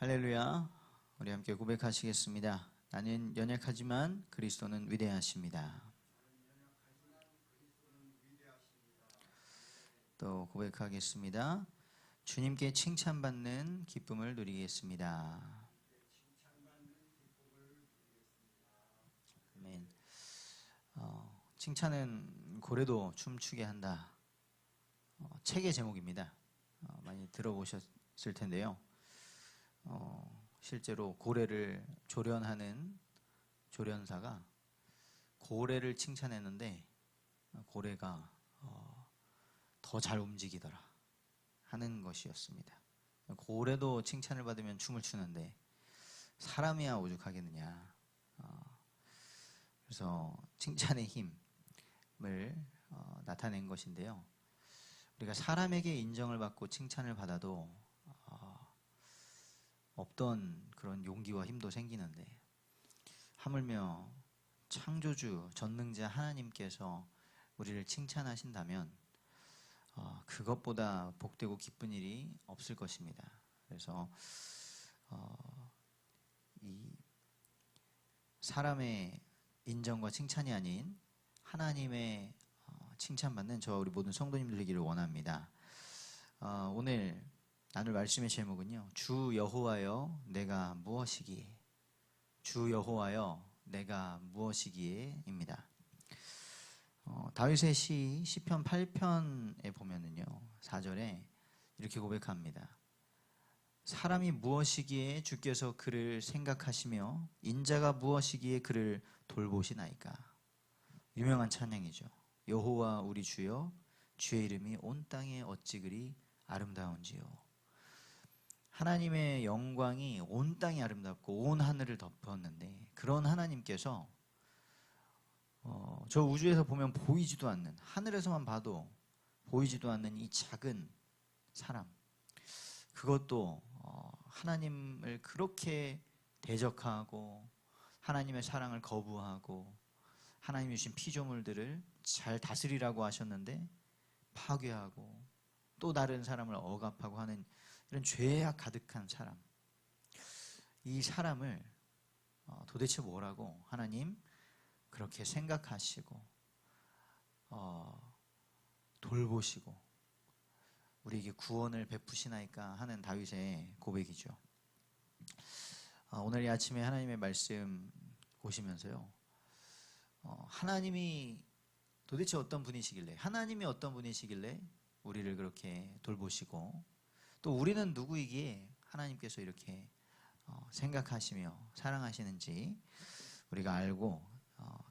할렐루야. 우리 함께 고백하시겠습니다. 나는 연약하지만 그리스도는 위대하십니다. 또 고백하겠습니다. 주님께 칭찬받는 기쁨을 누리겠습니다. 아멘. 칭찬은 고래도 춤추게 한다. 책의 제목입니다. 많이 들어보셨을 텐데요. 실제로 고래를 조련하는 조련사가 고래를 칭찬했는데 고래가 더 잘 움직이더라 하는 것이었습니다. 고래도 칭찬을 받으면 춤을 추는데 사람이야 오죽하겠느냐. 그래서 칭찬의 힘을 나타낸 것인데요. 우리가 사람에게 인정을 받고 칭찬을 받아도 없던 그런 용기와 힘도 생기는데, 하물며 창조주 전능자 하나님께서 우리를 칭찬하신다면 그것보다 복되고 기쁜 일이 없을 것입니다. 그래서 이 사람의 인정과 칭찬이 아닌 하나님의 칭찬받는 저와 우리 모든 성도님들 되기를 원합니다. 오늘 나눌 말씀의 제목은요, 주 여호와여 내가 무엇이기에, 주 여호와여 내가 무엇이기에 입니다. 다윗의 시편 8편에 보면은요 4절에 이렇게 고백합니다. 사람이 무엇이기에 주께서 그를 생각하시며 인자가 무엇이기에 그를 돌보시나이까. 유명한 찬양이죠. 여호와 우리 주여 주의 이름이 온 땅에 어찌 그리 아름다운지요. 하나님의 영광이 온 땅이 아름답고 온 하늘을 덮었는데, 그런 하나님께서 저 우주에서 보면 보이지도 않는, 하늘에서만 봐도 보이지도 않는 이 작은 사람, 그것도 하나님을 그렇게 대적하고 하나님의 사랑을 거부하고 하나님이 주신 피조물들을 잘 다스리라고 하셨는데 파괴하고 또 다른 사람을 억압하고 하는 이런 죄악 가득한 사람, 이 사람을 도대체 뭐라고 하나님 그렇게 생각하시고 돌보시고 우리에게 구원을 베푸시나이까 하는 다윗의 고백이죠. 오늘 이 아침에 하나님의 말씀 보시면서요, 하나님이 도대체 어떤 분이시길래, 하나님이 어떤 분이시길래 우리를 그렇게 돌보시고 또 우리는 누구이기에 하나님께서 이렇게 생각하시며 사랑하시는지 우리가 알고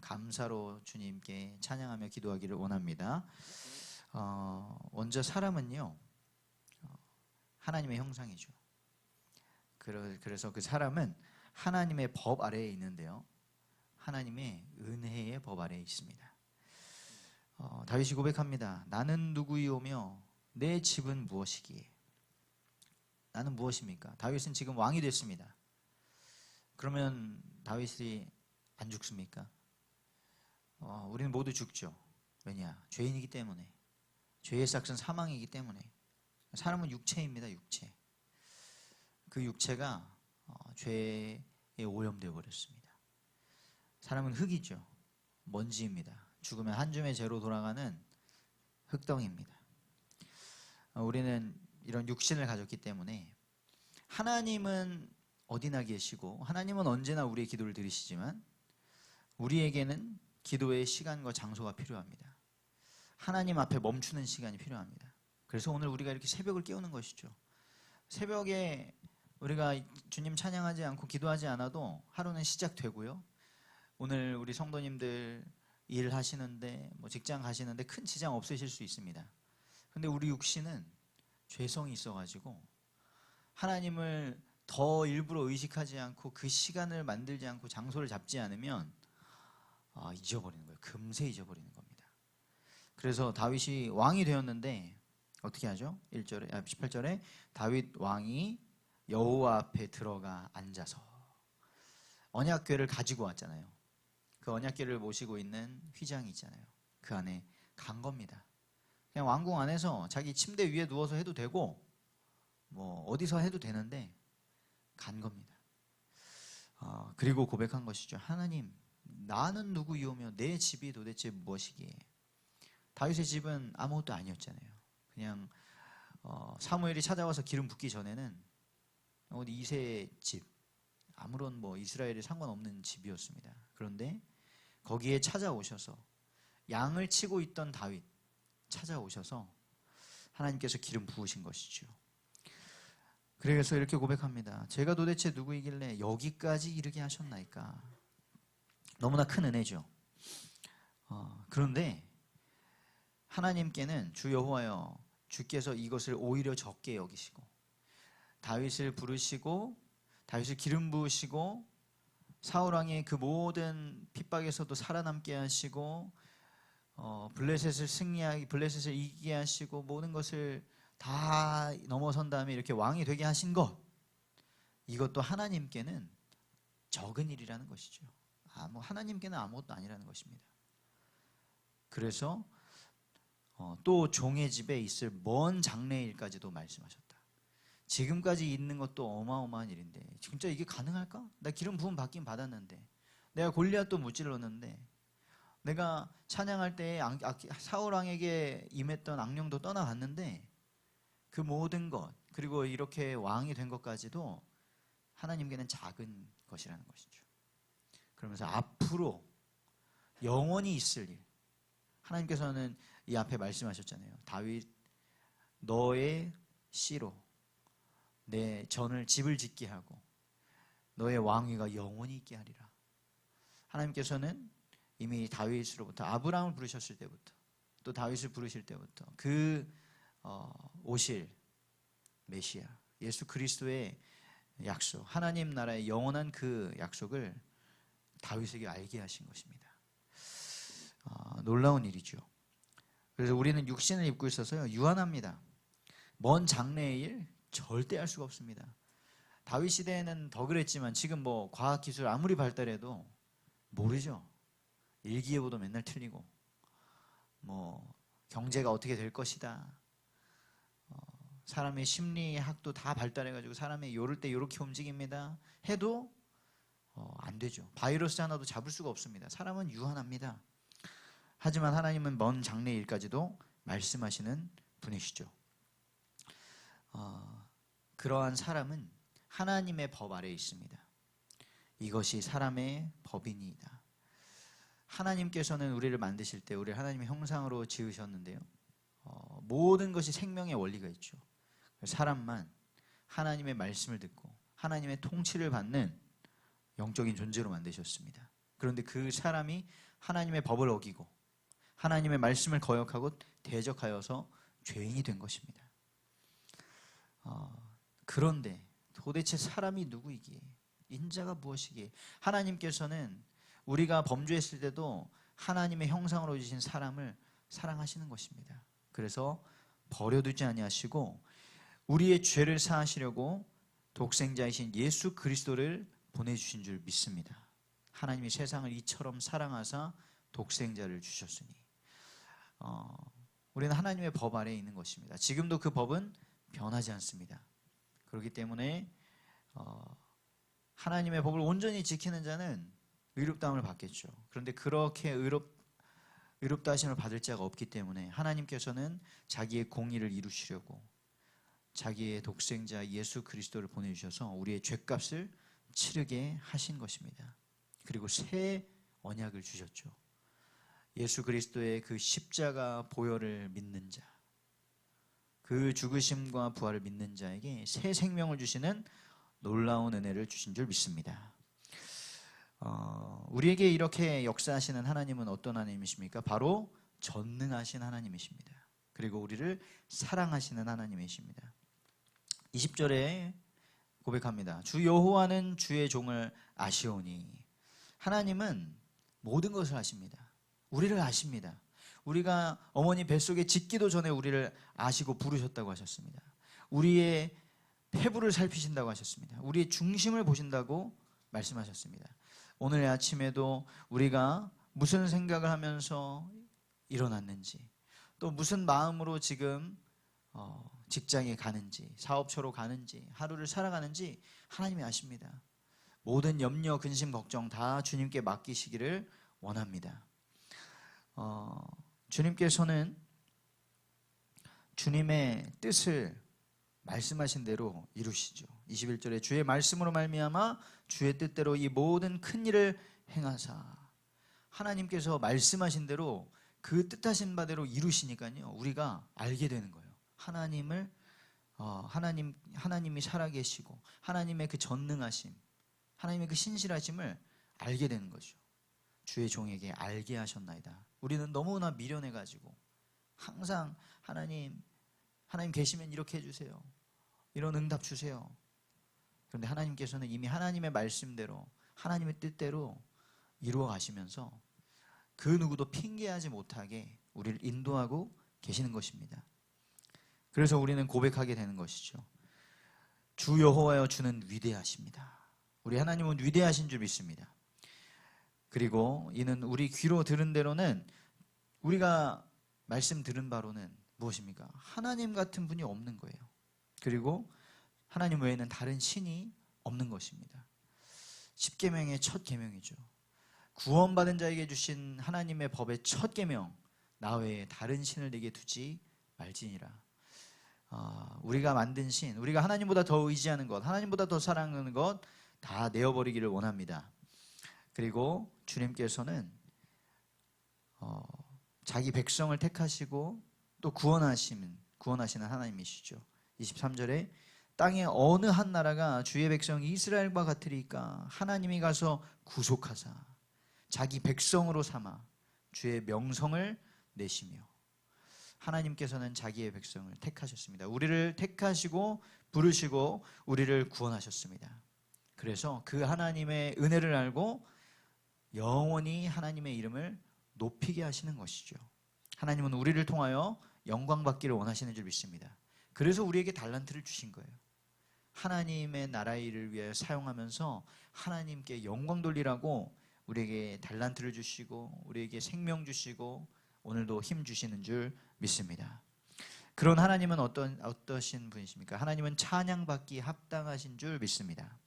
감사로 주님께 찬양하며 기도하기를 원합니다. 먼저 사람은요 하나님의 형상이죠. 그래서 그 사람은 하나님의 법 아래에 있는데요, 하나님의 은혜의 법 아래에 있습니다. 다윗이 고백합니다. 나는 누구이오며 내 집은 무엇이기에. 나는 무엇입니까? 다윗은 지금 왕이 됐습니다. 그러면 다윗이 안 죽습니까? 우리는 모두 죽죠. 왜냐? 죄인이기 때문에. 죄의 삭은 사망이기 때문에. 사람은 육체입니다. 육체. 그 육체가 죄에 오염되어 버렸습니다. 사람은 흙이죠. 먼지입니다. 죽으면 한 줌의 재로 돌아가는 흙덩이입니다. 우리는 이런 육신을 가졌기 때문에 하나님은 어디나 계시고 하나님은 언제나 우리의 기도를 들으시지만 우리에게는 기도의 시간과 장소가 필요합니다. 하나님 앞에 멈추는 시간이 필요합니다. 그래서 오늘 우리가 이렇게 새벽을 깨우는 것이죠. 새벽에 우리가 주님 찬양하지 않고 기도하지 않아도 하루는 시작되고요. 오늘 우리 성도님들 일하시는데 직장 가시는데 큰 지장 없으실 수 있습니다. 근데 우리 육신은 죄성이 있어가지고 하나님을 더 일부러 의식하지 않고 그 시간을 만들지 않고 장소를 잡지 않으면 잊어버리는 거예요. 금세 잊어버리는 겁니다. 그래서 다윗이 왕이 되었는데 어떻게 하죠? 18절에 다윗 왕이 여호와 앞에 들어가 앉아서 언약궤를 가지고 왔잖아요. 그 언약궤를 모시고 있는 휘장이 있잖아요. 그 안에 간 겁니다. 그냥 왕궁 안에서 자기 침대 위에 누워서 해도 되고 어디서 해도 되는데 간 겁니다. 그리고 고백한 것이죠. 하나님, 나는 누구이오며 내 집이 도대체 무엇이기에. 다윗의 집은 아무것도 아니었잖아요. 그냥 사무엘이 찾아와서 기름 붓기 전에는 이세 집, 아무런 이스라엘에 상관없는 집이었습니다. 그런데 거기에 찾아오셔서 양을 치고 있던 다윗 찾아오셔서 하나님께서 기름 부으신 것이죠. 그래서 이렇게 고백합니다. 제가 도대체 누구이길래 여기까지 이르게 하셨나이까. 너무나 큰 은혜죠. 그런데 하나님께는 주 여호와여, 주께서 이것을 오히려 적게 여기시고 다윗을 부르시고 다윗을 기름 부으시고 사울 왕의 그 모든 핍박에서도 살아남게 하시고 블레셋을 이기게 하시고 모든 것을 다 넘어선 다음에 이렇게 왕이 되게 하신 것, 이것도 하나님께는 적은 일이라는 것이죠. 하나님께는 아무것도 아니라는 것입니다. 그래서 또 종의 집에 있을 먼 장래일까지도 말씀하셨다. 지금까지 있는 것도 어마어마한 일인데 진짜 이게 가능할까? 나 기름 부음 받긴 받았는데, 내가 골리앗도 무찔렀는데, 내가 찬양할 때 사울 왕에게 임했던 악령도 떠나갔는데, 그 모든 것, 그리고 이렇게 왕이 된 것까지도 하나님께는 작은 것이라는 것이죠. 그러면서 앞으로 영원히 있을 일, 하나님께서는 이 앞에 말씀하셨잖아요. 다윗 너의 씨로 내 전을 집을 짓게 하고 너의 왕위가 영원히 있게 하리라. 하나님께서는 이미 다윗으로부터 아브라함을 부르셨을 때부터 또 다윗을 부르실 때부터 오실 메시아 예수 그리스도의 약속, 하나님 나라의 영원한 그 약속을 다윗에게 알게 하신 것입니다. 놀라운 일이죠. 그래서 우리는 육신을 입고 있어서요, 유한합니다. 먼 장래의 일 절대 알 수가 없습니다. 다윗 시대에는 더 그랬지만 지금 과학기술 아무리 발달해도 모르죠. 일기예보도 맨날 틀리고 경제가 어떻게 될 것이다, 사람의 심리학도 다 발달해가지고 사람이 요럴 때 요렇게 움직입니다 해도 안 되죠. 바이러스 하나도 잡을 수가 없습니다. 사람은 유한합니다. 하지만 하나님은 먼 장래일까지도 말씀하시는 분이시죠. 그러한 사람은 하나님의 법 아래에 있습니다. 이것이 사람의 법이니이다. 하나님께서는 우리를 만드실 때 우리를 하나님의 형상으로 지으셨는데요, 모든 것이 생명의 원리가 있죠. 사람만 하나님의 말씀을 듣고 하나님의 통치를 받는 영적인 존재로 만드셨습니다. 그런데 그 사람이 하나님의 법을 어기고 하나님의 말씀을 거역하고 대적하여서 죄인이 된 것입니다. 그런데 도대체 사람이 누구이기에, 인자가 무엇이기에, 하나님께서는 우리가 범죄했을 때도 하나님의 형상으로 지신 사람을 사랑하시는 것입니다. 그래서 버려두지 아니하시고 우리의 죄를 사하시려고 독생자이신 예수 그리스도를 보내주신 줄 믿습니다. 하나님이 세상을 이처럼 사랑하사 독생자를 주셨으니, 우리는 하나님의 법 아래에 있는 것입니다. 지금도 그 법은 변하지 않습니다. 그렇기 때문에 하나님의 법을 온전히 지키는 자는 의롭다함을 받겠죠. 그런데 그렇게 의롭다 하심을 받을 자가 없기 때문에 하나님께서는 자기의 공의를 이루시려고 자기의 독생자 예수 그리스도를 보내주셔서 우리의 죄값을 치르게 하신 것입니다. 그리고 새 언약을 주셨죠. 예수 그리스도의 그 십자가 보혈을 믿는 자, 그 죽으심과 부활을 믿는 자에게 새 생명을 주시는 놀라운 은혜를 주신 줄 믿습니다. 우리에게 이렇게 역사하시는 하나님은 어떤 하나님이십니까? 바로 전능하신 하나님이십니다. 그리고 우리를 사랑하시는 하나님이십니다. 20절에 고백합니다. 주 여호와는 주의 종을 아시오니. 하나님은 모든 것을 아십니다. 우리를 아십니다. 우리가 어머니 뱃속에 짓기도 전에 우리를 아시고 부르셨다고 하셨습니다. 우리의 폐부를 살피신다고 하셨습니다. 우리의 중심을 보신다고 말씀하셨습니다. 오늘 아침에도 우리가 무슨 생각을 하면서 일어났는지, 또 무슨 마음으로 지금 직장에 가는지, 사업처로 가는지, 하루를 살아가는지 하나님이 아십니다. 모든 염려, 근심, 걱정 다 주님께 맡기시기를 원합니다. 주님께서는 주님의 뜻을 말씀하신 대로 이루시죠. 21절에 주의 말씀으로 말미암아 주의 뜻대로 이 모든 큰 일을 행하사, 하나님께서 말씀하신 대로 그 뜻하신 바대로 이루시니까요, 우리가 알게 되는 거예요. 하나님이 살아계시고 하나님의 그 전능하심, 하나님의 그 신실하심을 알게 되는 거죠. 주의 종에게 알게 하셨나이다. 우리는 너무나 미련해가지고 항상 하나님 계시면 이렇게 해주세요, 이런 응답 주세요. 그런데 하나님께서는 이미 하나님의 말씀대로 하나님의 뜻대로 이루어 가시면서 그 누구도 핑계하지 못하게 우리를 인도하고 계시는 것입니다. 그래서 우리는 고백하게 되는 것이죠. 주 여호와여, 주는 위대하십니다. 우리 하나님은 위대하신 줄 믿습니다. 그리고 이는 우리 귀로 들은 대로는, 우리가 말씀 들은 바로는 무엇입니까? 하나님 같은 분이 없는 거예요. 그리고 하나님 외에는 다른 신이 없는 것입니다. 십계명의 첫 계명이죠. 구원받은 자에게 주신 하나님의 법의 첫 계명, 나 외에 다른 신을 내게 두지 말지니라. 우리가 만든 신, 우리가 하나님보다 더 의지하는 것, 하나님보다 더 사랑하는 것 다 내어버리기를 원합니다. 그리고 주님께서는 자기 백성을 택하시고 또 구원하시는 하나님이시죠. 23절에 땅의 어느 한 나라가 주의 백성 이스라엘과 같으리까, 하나님이 가서 구속하사 자기 백성으로 삼아 주의 명성을 내시며, 하나님께서는 자기의 백성을 택하셨습니다. 우리를 택하시고 부르시고 우리를 구원하셨습니다. 그래서 그 하나님의 은혜를 알고 영원히 하나님의 이름을 높이게 하시는 것이죠. 하나님은 우리를 통하여 영광 받기를 원하시는 줄 믿습니다. 그래서 우리에게 달란트를 주신 거예요. 하나님의 나라의 일을 위해 사용하면서 하나님께 영광 돌리라고 우리에게 달란트를 주시고 우리에게 생명 주시고 오늘도 힘 주시는 줄 믿습니다. 그런 하나님은 어떠신 분이십니까? 하나님은 찬양받기 합당하신 줄 믿습니다.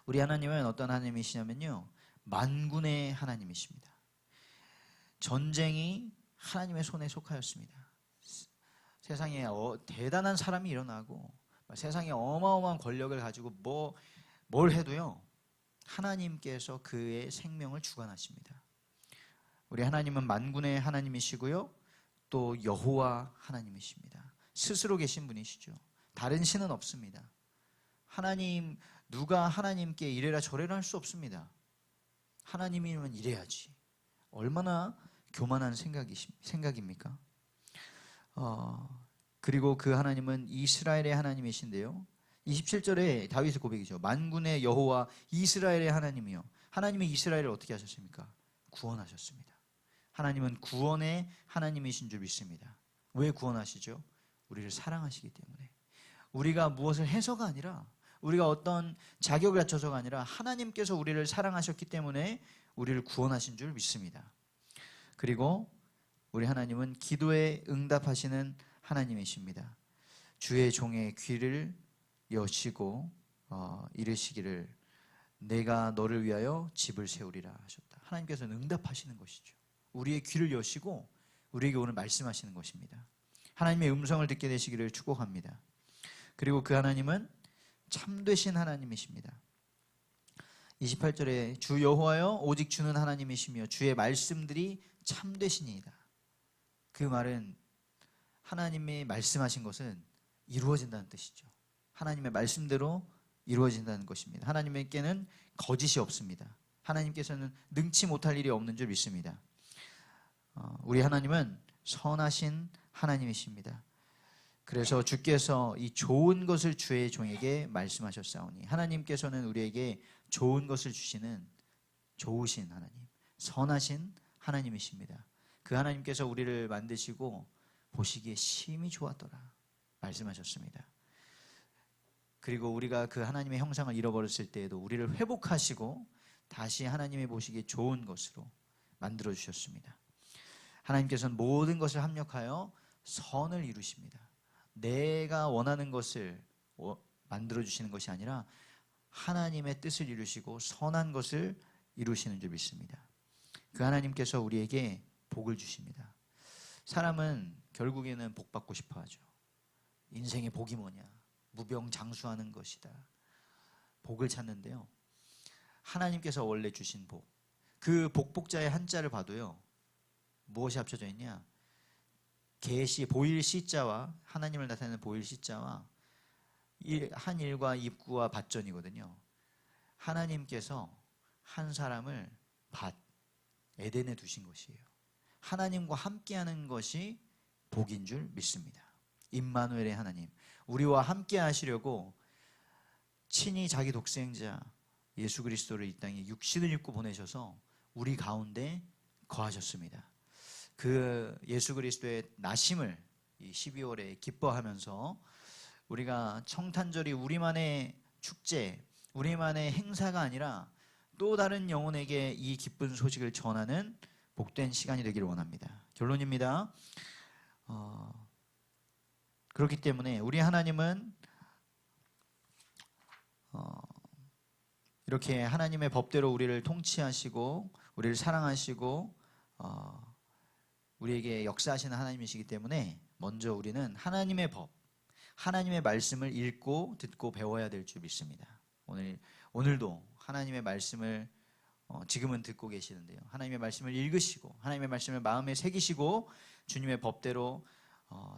우리 하나님은 어떤 하나님이시냐면요, 만군의 하나님이십니다. 전쟁이 하나님의 손에 속하였습니다. 세상에 대단한 사람이 일어나고 세상에 어마어마한 권력을 가지고 뭘 해도요, 하나님께서 그의 생명을 주관하십니다. 우리 하나님은 만군의 하나님이시고요, 또 여호와 하나님이십니다. 스스로 계신 분이시죠. 다른 신은 없습니다. 누가 하나님께 이래라 저래라 할 수 없습니다. 하나님이면 이래야지. 얼마나 교만한 생각입니까? 그리고 그 하나님은 이스라엘의 하나님이신데요, 27절에 다윗의 고백이죠. 만군의 여호와 이스라엘의 하나님이요. 하나님이 이스라엘을 어떻게 하셨습니까? 구원하셨습니다. 하나님은 구원의 하나님이신 줄 믿습니다. 왜 구원하시죠? 우리를 사랑하시기 때문에. 우리가 무엇을 해서가 아니라, 우리가 어떤 자격을 갖춰서가 아니라 하나님께서 우리를 사랑하셨기 때문에 우리를 구원하신 줄 믿습니다. 그리고 우리 하나님은 기도에 응답하시는 하나님이십니다. 주의 종의 귀를 여시고 이르시기를 내가 너를 위하여 집을 세우리라 하셨다. 하나님께서는 응답하시는 것이죠. 우리의 귀를 여시고 우리에게 오늘 말씀하시는 것입니다. 하나님의 음성을 듣게 되시기를 축복합니다. 그리고 그 하나님은 참되신 하나님이십니다. 28절에 주 여호와여 오직 주는 하나님이시며 주의 말씀들이 참되시니이다. 그 말은 하나님이 말씀하신 것은 이루어진다는 뜻이죠. 하나님의 말씀대로 이루어진다는 것입니다. 하나님께는 거짓이 없습니다. 하나님께서는 능치 못할 일이 없는 줄 믿습니다. 우리 하나님은 선하신 하나님이십니다. 그래서 주께서 이 좋은 것을 주의 종에게 말씀하셨사오니, 하나님께서는 우리에게 좋은 것을 주시는 좋으신 하나님, 선하신 하나님이십니다. 그 하나님께서 우리를 만드시고 보시기에 심히 좋았더라 말씀하셨습니다. 그리고 우리가 그 하나님의 형상을 잃어버렸을 때에도 우리를 회복하시고 다시 하나님이 보시기에 좋은 것으로 만들어 주셨습니다. 하나님께서는 모든 것을 합력하여 선을 이루십니다. 내가 원하는 것을 만들어 주시는 것이 아니라 하나님의 뜻을 이루시고 선한 것을 이루시는 줄 믿습니다. 그 하나님께서 우리에게 복을 주십니다. 사람은 결국에는 복 받고 싶어 하죠. 인생의 복이 뭐냐? 무병장수하는 것이다. 복을 찾는데요. 하나님께서 원래 주신 복, 그 복복자의 한자를 봐도요, 무엇이 합쳐져 있냐? 계시, 보일 시자와, 하나님을 나타내는 보일 시자와 한 일과 입구와 밭전이거든요. 하나님께서 한 사람을 밭, 에덴에 두신 것이에요. 하나님과 함께하는 것이 복인 줄 믿습니다. 임마누엘의 하나님, 우리와 함께 하시려고 친히 자기 독생자 예수 그리스도를 이 땅에 육신을 입고 보내셔서 우리 가운데 거하셨습니다. 그 예수 그리스도의 나심을 이 12월에 기뻐하면서 우리가 성탄절이 우리만의 축제, 우리만의 행사가 아니라 또 다른 영혼에게 이 기쁜 소식을 전하는 복된 시간이 되기를 원합니다. 결론입니다. 그렇기 때문에 우리 하나님은 이렇게 하나님의 법대로 우리를 통치하시고 우리를 사랑하시고 우리에게 역사하시는 하나님이시기 때문에 먼저 우리는 하나님의 법, 하나님의 말씀을 읽고 듣고 배워야 될 줄 믿습니다. 오늘도 하나님의 말씀을 지금은 듣고 계시는데요. 하나님의 말씀을 읽으시고 하나님의 말씀을 마음에 새기시고 주님의 법대로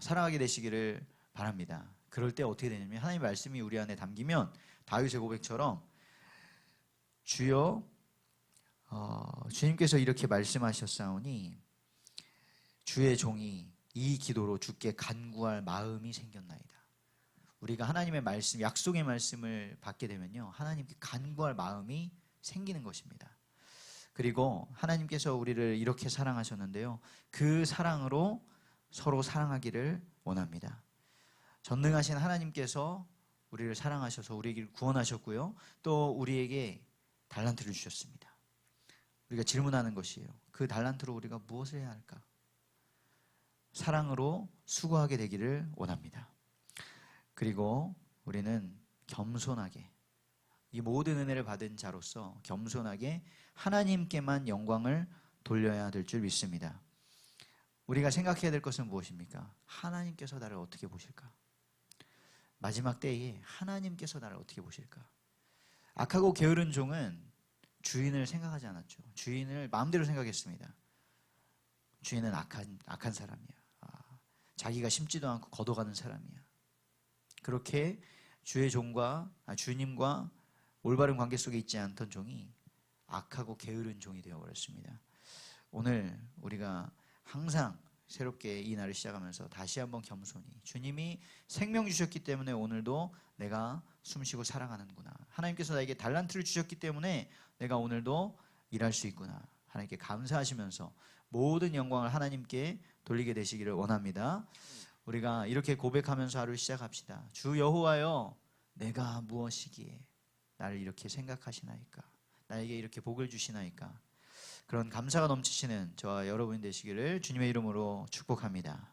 살아가게 되시기를 바랍니다. 그럴 때 어떻게 되냐면 하나님의 말씀이 우리 안에 담기면 다윗의 고백처럼 주여 주님께서 이렇게 말씀하셨사오니 주의 종이 이 기도로 주께 간구할 마음이 생겼나이다. 우리가 하나님의 말씀, 약속의 말씀을 받게 되면요, 하나님께 간구할 마음이 생기는 것입니다. 그리고 하나님께서 우리를 이렇게 사랑하셨는데요, 그 사랑으로 서로 사랑하기를 원합니다. 전능하신 하나님께서 우리를 사랑하셔서 우리를 구원하셨고요, 또 우리에게 달란트를 주셨습니다. 우리가 질문하는 것이에요. 그 달란트로 우리가 무엇을 해야 할까? 사랑으로 수고하게 되기를 원합니다. 그리고 우리는 겸손하게, 이 모든 은혜를 받은 자로서 겸손하게 하나님께만 영광을 돌려야 될 줄 믿습니다. 우리가 생각해야 될 것은 무엇입니까? 하나님께서 나를 어떻게 보실까? 마지막 때에 하나님께서 나를 어떻게 보실까? 악하고 게으른 종은 주인을 생각하지 않았죠. 주인을 마음대로 생각했습니다. 주인은 악한 사람이야. 자기가 심지도 않고 걷어가는 사람이야. 그렇게 주님과 올바른 관계 속에 있지 않던 종이 악하고 게으른 종이 되어버렸습니다. 오늘 우리가 항상 새롭게 이 날을 시작하면서 다시 한번 겸손히, 주님이 생명 주셨기 때문에 오늘도 내가 숨쉬고 살아가는구나, 하나님께서 나에게 달란트를 주셨기 때문에 내가 오늘도 일할 수 있구나, 하나님께 감사하시면서 모든 영광을 하나님께 돌리게 되시기를 원합니다. 우리가 이렇게 고백하면서 하루 시작합시다. 주 여호와여, 내가 무엇이기에 나를 이렇게 생각하시나이까? 나에게 이렇게 복을 주시나이까? 그런 감사가 넘치시는 저와 여러분이 되시기를 주님의 이름으로 축복합니다.